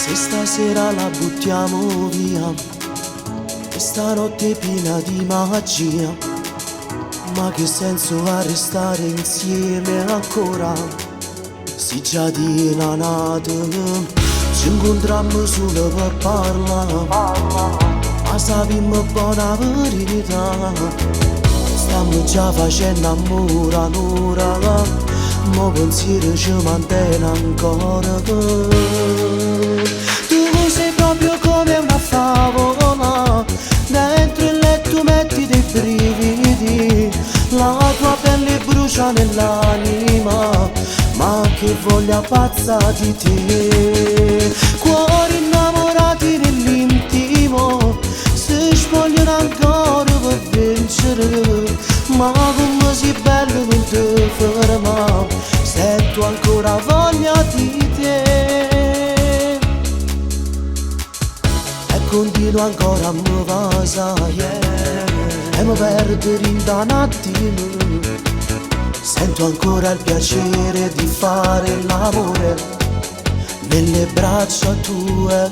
Se stasera la buttiamo via, questa notte è piena di magia, ma che senso ha restare insieme ancora? Si già di nanate, ci incontriamo solo per parlare, ma sappiamo buona verità. Stiamo già facendo amore un'ora, ma pensiero ci mantiene ancora. Tu sei proprio come una favola, dentro il letto metti dei brividi, la tua pelle brucia nell'anima, ma che voglia pazza di te. Cuori innamorati nell'intimo, si spogliano ancora per vincere, ma come sei bello non ti ferma, sento ancora voglia di te. E continuo ancora a mi vasare, e mi perdo in un attimo, sento ancora il piacere di fare l'amore nelle braccia tue.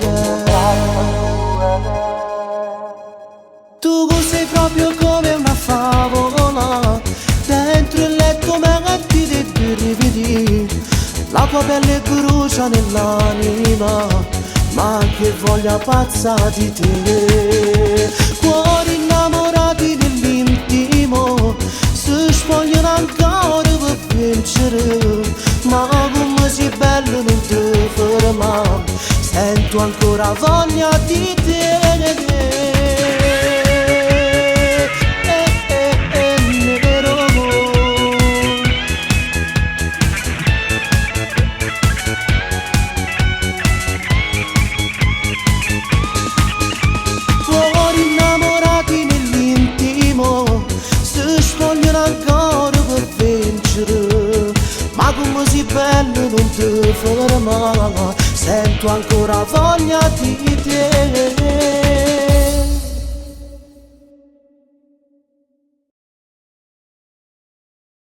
Tu sei proprio come una favola, dentro il letto metti dei brividi, la tua pelle brucia nell'anima, ma che voglia pazza di te. Cuori innamorati nell'intimo, si spogliano ancora per vincere, ma come sei bello non ti ferma, sento ancora voglia di te. Ma come sei bello non ti ferma, sento ancora voglia di te.